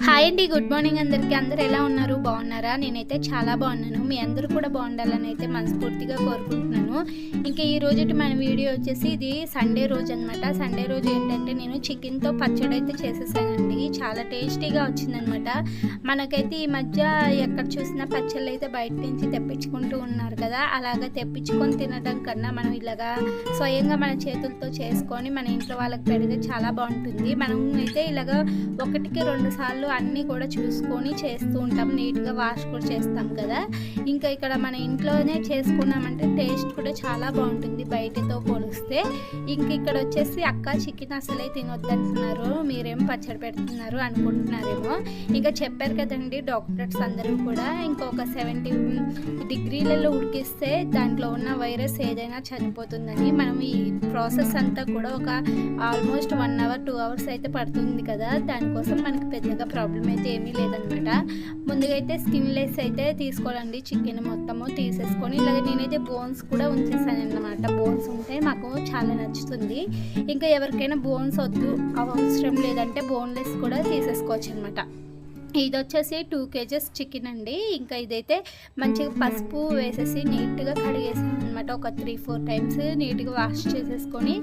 Hi అండి, good morning అందరికీ. అందరూ ఎలా ఉన్నారు? బాగున్నారా? నేనైతే చాలా బాగున్నాను. మీ అందరూ కూడా బాగుండాలని అయితే మనస్ఫూర్తిగా కోరుకుంటున్నాను. ఇంకా ఈ రోజు మన వీడియో వచ్చేసి ఇది సండే రోజు అనమాట. సండే రోజు ఏంటంటే నేను చికెన్తో పచ్చడి అయితే చేసేసానండి. చాలా టేస్టీగా వచ్చిందనమాట. మనకైతే ఈ మధ్య ఎక్కడ చూసినా పచ్చళ్ళు అయితే బయట నుంచి తెప్పించుకుంటూ ఉన్నారు కదా. అలాగా తెప్పించుకొని తినడం కన్నా మనం ఇలాగా స్వయంగా మన చేతులతో చేసుకొని మన ఇంట్లో వాళ్ళకి పెడితే చాలా బాగుంటుంది. మనం అయితే ఇలాగా 1-2 సార్లు అన్నీ కూడా చూసుకొని చేస్తూ ఉంటాం. నీట్గా వాష్ కూడా చేస్తాం కదా. ఇంకా ఇక్కడ మన ఇంట్లోనే చేసుకున్నామంటే టేస్ట్ కూడా చాలా బాగుంటుంది బయటతో పోలిస్తే. ఇంక ఇక్కడ వచ్చేసి అక్క చికెన్ అసలే తినొద్దంటున్నారు, మీరేం పచ్చడి పెడుతున్నారు అనుకుంటున్నారేమో. ఇంకా చెప్పారు కదండి డాక్టర్స్ అందరూ కూడా ఇంకొక 70 డిగ్రీలలో ఉడికిస్తే దాంట్లో ఉన్న వైరస్ ఏదైనా చనిపోతుందని. మనం ఈ ప్రాసెస్ అంతా కూడా ఒక ఆల్మోస్ట్ 1 అవర్ 2 అవర్స్ అయితే పడుతుంది కదా. దానికోసం మనకి పెద్దగా ప్రాబ్లం అయితే ఏమీ లేదనమాట. ముందుగా అయితే స్కిన్లెస్ అయితే తీసుకోవాలండి. చికెన్ మొత్తము తీసేసుకొని ఇలాగ నేనైతే బోన్స్ కూడా ఉంచేసాను అన్నమాట. బోన్స్ ఉంటే మాకు చాలా నచ్చుతుంది. ఇంకా ఎవరికైనా బోన్స్ వద్దు అవసరం లేదంటే బోన్లెస్ కూడా తీసేసుకోవచ్చు అనమాట. ఇది వచ్చేసి 2 kgs చికెన్ అండి. ఇంకా ఇదైతే మంచిగా పసుపు వేసేసి నీట్గా కడిగేసాను అనమాట. ఒక 3-4 టైమ్స్ నీట్గా వాష్ చేసేసుకొని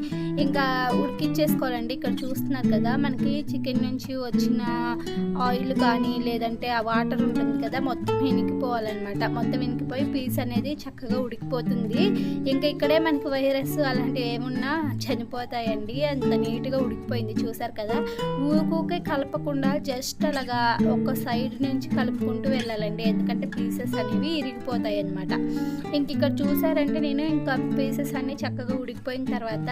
ఇంకా ఉడికిచ్చేసుకోవాలండి. ఇక్కడ చూస్తున్నారు కదా మనకి చికెన్ నుంచి వచ్చిన ఆయిల్ కానీ లేదంటే ఆ వాటర్ ఉంటుంది కదా మొత్తం ఇనికిపోవాలన్నమాట. మొత్తం ఇనికిపోయి పీస్ అనేది చక్కగా ఉడికిపోతుంది. ఇంకా ఇక్కడే మనకి వైరస్ అలాంటివి ఏమున్నా చనిపోతాయండి. అంత నీట్గా ఉడికిపోయింది చూసారు కదా. ఊరికే కలపకుండా జస్ట్ అలాగా ఒక సైడ్ నుంచి కలుపుకుంటూ వెళ్ళాలండి, ఎందుకంటే పీసెస్ అనేవి ఇరిగిపోతాయి అన్నమాట. ఇంక ఇక్కడ చూసారంటే నేను ఇంకా పీసెస్ అన్ని చక్కగా ఉడికిపోయిన తర్వాత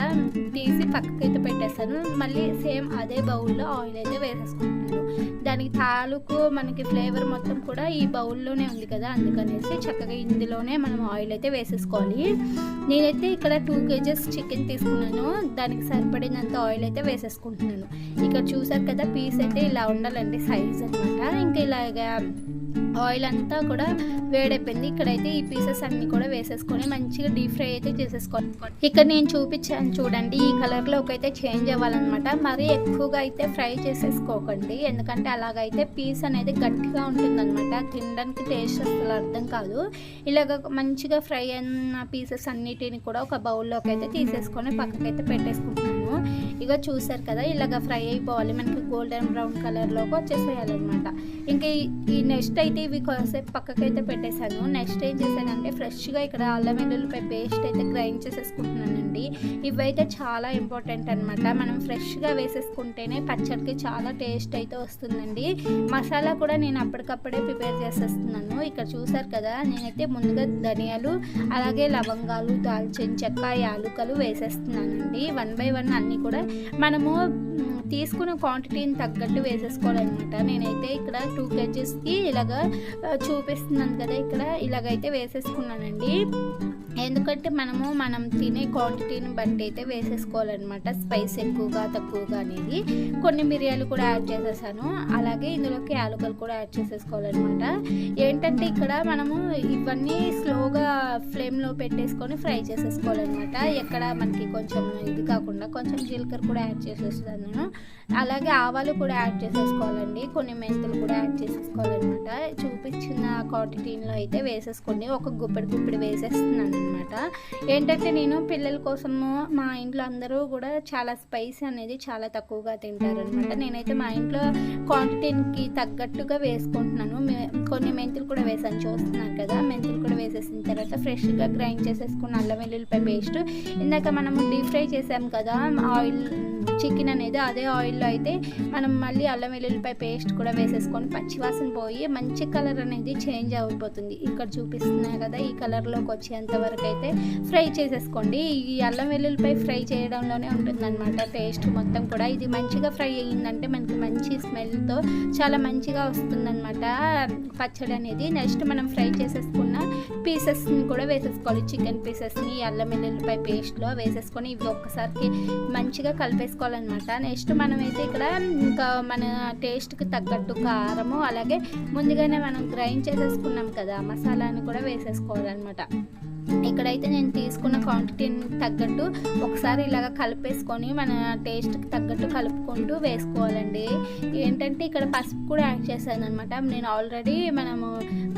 తీసి పక్కకైతే పెట్టేస్తాను. మళ్ళీ సేమ్ అదే బౌల్లో ఆయిల్ అయితే వేసేసుకుంటున్నాను. దానికి తాలూకు మనకి ఫ్లేవర్ మొత్తం కూడా ఈ బౌల్లోనే ఉంది కదా, అందుకనేసి చక్కగా ఇందులోనే మనం ఆయిల్ అయితే వేసేసుకోవాలి. నేనైతే ఇక్కడ 2 kgs చికెన్ తీసుకున్నాను, దానికి సరిపడినంత ఆయిల్ అయితే వేసేసుకుంటున్నాను. ఇక్కడ చూసారు కదా పీస్ అయితే ఇలా ఉండాలండి సైజ్ అనమాట. ఇంకా ఇలాగా ఆయిల్ అంతా కూడా వేడైపోయింది. ఇక్కడైతే ఈ పీసెస్ అన్ని కూడా వేసేసుకొని మంచిగా డీప్ ఫ్రై అయితే చేసేసుకోవాలి. ఇక్కడ నేను చూపించాను చూడండి, ఈ కలర్లోకి అయితే చేంజ్ అవ్వాలన్నమాట. మరీ ఎక్కువగా అయితే ఫ్రై చేసేసుకోకండి, ఎందుకంటే అలాగైతే పీస్ అనేది గట్టిగా ఉంటుందన్నమాట. తినడానికి టేస్ట్ అసలు అర్థం కాదు. ఇలాగ మంచిగా ఫ్రై అయిన పీసెస్ అన్నిటిని కూడా ఒక బౌల్లోకి అయితే తీసేసుకొని పక్కకైతే పెట్టేసుకుంటున్నాను. ఇక చూసారు కదా ఇలాగ ఫ్రై అయిపోవాలి, మనకి గోల్డెన్ బ్రౌన్ కలర్లోకి వచ్చేసేయాలన్నమాట. ఇంకా ఈ నెక్స్ట్ అయితే ఇవి కొంతసేపు పక్కకైతే పెట్టేశాను. నెక్స్ట్ ఏం చేశానంటే ఫ్రెష్గా ఇక్కడ అల్లం వెల్లుల్లిపాయ పేస్ట్ అయితే గ్రైండ్ చేసేసుకుంటున్నానండి. ఇవైతే చాలా ఇంపార్టెంట్ అనమాట. మనం ఫ్రెష్గా వేసేసుకుంటేనే పచ్చడికి చాలా టేస్ట్ అయితే వస్తుందండి. మసాలా కూడా నేను అప్పటికప్పుడే ప్రిపేర్ చేసేస్తున్నాను. ఇక్కడ చూసారు కదా నేనైతే ముందుగా ధనియాలు అలాగే లవంగాలు దాల్చిన చెక్క యాలుకలు వేసేస్తున్నానండి. 1 by 1 అన్నీ కూడా మనము తీసుకున్న క్వాంటిటీని తగ్గట్టు వేసేసుకోవాలన్నమాట. నేనైతే ఇక్కడ 2 kgsకి ఇలాగా చూపిస్తున్నాను కదా, ఇక్కడ ఇలాగైతే వేసేసుకున్నానండి. ఎందుకంటే మనం తినే క్వాంటిటీని బట్టి అయితే వేసేసుకోవాలన్నమాట. స్పైస్ ఎక్కువగా తక్కువగా అనేది. కొన్ని మిరియాలు కూడా యాడ్ చేసేసాను, అలాగే ఇందులోకి యాలకులు కూడా యాడ్ చేసేసుకోవాలన్నమాట. ఏంటంటే ఇక్కడ మనము ఇవన్నీ స్లోగా ఫ్లేమ్లో పెట్టేసుకొని ఫ్రై చేసేసుకోవాలన్నమాట. ఎక్కడ మనకి కొంచెం ఇది కాకుండా కొంచెం జీలకర్ర కూడా యాడ్ చేసేస్తాను నేను. అలాగే ఆవాలు కూడా యాడ్ చేసేసుకోవాలండి, కొన్ని మెంతులు కూడా యాడ్ చేసేసుకోవాలన్నమాట. చూపించిన క్వాంటిటీలో అయితే వేసేసుకోండి. ఒక గుప్పెడు వేసేస్తున్నాను అనమాట. ఏంటంటే నేను పిల్లల కోసము మా ఇంట్లో అందరూ కూడా చాలా స్పైసీ అనేది చాలా తక్కువగా తింటారనమాట. నేనైతే మా ఇంట్లో క్వాంటిటీకి తగ్గట్టుగా వేసుకుంటున్నాను. కొన్ని మెంతులు కూడా వేసాను చూస్తున్నారు కదా. మెంతులు కూడా వేసేసిన తర్వాత ఫ్రెష్గా గ్రైండ్ చేసేసుకున్న అల్లం వెల్లుల్లిపాయ పేస్ట్, ఇందాక మనము డీప్ ఫ్రై చేసాం కదా ఆయిల్ చికెన్ అనేది, అదే ఆయిల్లో అయితే మనం మళ్ళీ అల్లం వెల్లుల్లిపాయ పేస్ట్ కూడా వేసేసుకొని పచ్చివాసన పోయి మంచి కలర్ అనేది చేంజ్ అయిపోతుంది. ఇక్కడ చూపిస్తున్నాయి కదా ఈ కలర్లోకి వచ్చేంత వరకు అయితే ఫ్రై చేసేసుకోండి. ఈ అల్లం వెల్లుల్లిపాయ ఫ్రై చేయడంలోనే ఉంటుందన్నమాట టేస్ట్ మొత్తం కూడా. ఇది మంచిగా ఫ్రై అయ్యిందంటే మనకి మంచి స్మెల్తో చాలా మంచిగా వస్తుందన్నమాట పచ్చడి అనేది. నెక్స్ట్ మనం ఫ్రై చేసేసుకున్న పీసెస్ని కూడా వేసేసుకోవాలి. చికెన్ పీసెస్ని అల్లం వెల్లుల్లిపాయ పేస్ట్లో వేసేసుకొని ఇవి ఒక్కసారికి మంచిగా కలిపేసుకోవాలి అనమాట. నెక్స్ట్ మనమైతే ఇక్కడ ఇంకా మన టేస్ట్కి తగ్గట్టు కారము అలాగే ముందుగానే మనం గ్రైండ్ చేసేసుకున్నాం కదా మసాలాని కూడా వేసేసుకోవాలన్నమాట. ఇక ఇక్కడైతే నేను తీసుకున్న క్వాంటిటీని తగ్గట్టు ఒకసారి ఇలాగ కలిపేసుకొని మన టేస్ట్కి తగ్గట్టు కలుపుకుంటూ వేసుకోవాలండి. ఏంటంటే ఇక్కడ పసుపు కూడా యాడ్ చేశాను అనమాట. నేను ఆల్రెడీ మనము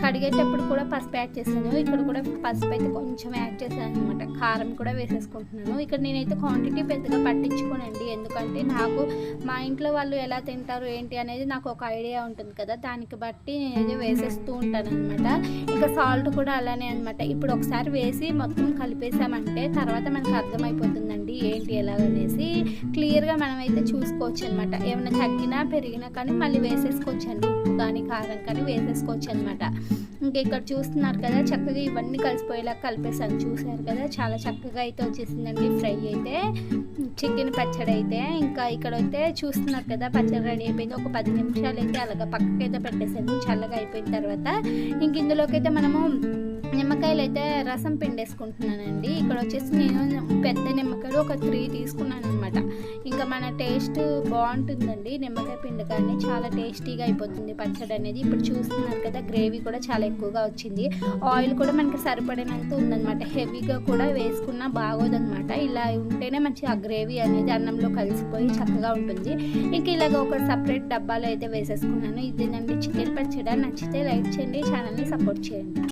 కడిగేటప్పుడు కూడా పసుపు యాడ్ చేశాను. ఇక్కడ కూడా పసుపు అయితే కొంచెం యాడ్ చేశాను అనమాట. కారం కూడా వేసేసుకుంటున్నాను. ఇక్కడ నేనైతే క్వాంటిటీ పెద్దగా పట్టించుకోనండి, ఎందుకంటే నాకు మా ఇంట్లో వాళ్ళు ఎలా తింటారు ఏంటి అనేది నాకు ఒక ఐడియా ఉంటుంది కదా, దానికి బట్టి నేనైతే వేసేస్తూ ఉంటాను అనమాట. ఇంకా సాల్ట్ కూడా అలానే అనమాట. ఇప్పుడు ఒకసారి వేసి మొత్తం కలిపేసామంటే తర్వాత మనకు అర్థమైపోతుందండి ఏంటి ఎలాగనేసి. క్లియర్గా మనమైతే చూసుకోవచ్చు అనమాట. ఏమైనా తగ్గినా పెరిగినా కానీ మళ్ళీ వేసేసుకోవచ్చు అండి. ఉప్పు కానీ కారం కానీ వేసేసుకోవచ్చు అనమాట. ఇంకా ఇక్కడ చూస్తున్నారు కదా, చక్కగా ఇవన్నీ కలిసిపోయేలా కలిపేసాను. చూసారు కదా, చాలా చక్కగా అయితే వచ్చేసిందండి ఫ్రై అయితే, చికెన్ పచ్చడి అయితే. ఇంకా ఇక్కడైతే చూస్తున్నారు కదా, పచ్చడి రెడీ అయిపోయింది. ఒక 10 నిమిషాలు అయితే అలాగ పక్కకైతే పెట్టేసాను చల్లగా అయిపోయిన తర్వాత. ఇంక ఇందులోకి అయితే మనము నిమ్మకాయలు అయితే రసం పిండేసుకుంటున్నానండి. ఇక్కడ వచ్చేసి నేను పెద్ద నిమ్మకాయలు ఒక 3 తీసుకున్నాను అనమాట. ఇంకా మన టేస్ట్ బాగుంటుందండి నిమ్మకాయ పిండకాన్ని, చాలా టేస్టీగా అయిపోతుంది పచ్చడి అనేది. ఇప్పుడు చూస్తున్నారు కదా, గ్రేవీ కూడా చాలా ఎక్కువగా వచ్చింది. ఆయిల్ కూడా మనకి సరిపడినంత ఉందన్నమాట. హెవీగా కూడా వేసుకున్నా బాగోదన్నమాట. ఇలా ఉంటేనే మంచిగా ఆ గ్రేవీ అనేది అన్నంలో కలిసిపోయి చక్కగా ఉంటుంది. ఇంక ఇలాగ ఒక సపరేట్ డబ్బాలో అయితే వేసేసుకున్నాను. ఇదేనండి చికెన్ పచ్చడి. నచ్చితే లైక్ చేయండి, ఛానల్ని సపోర్ట్ చేయండి.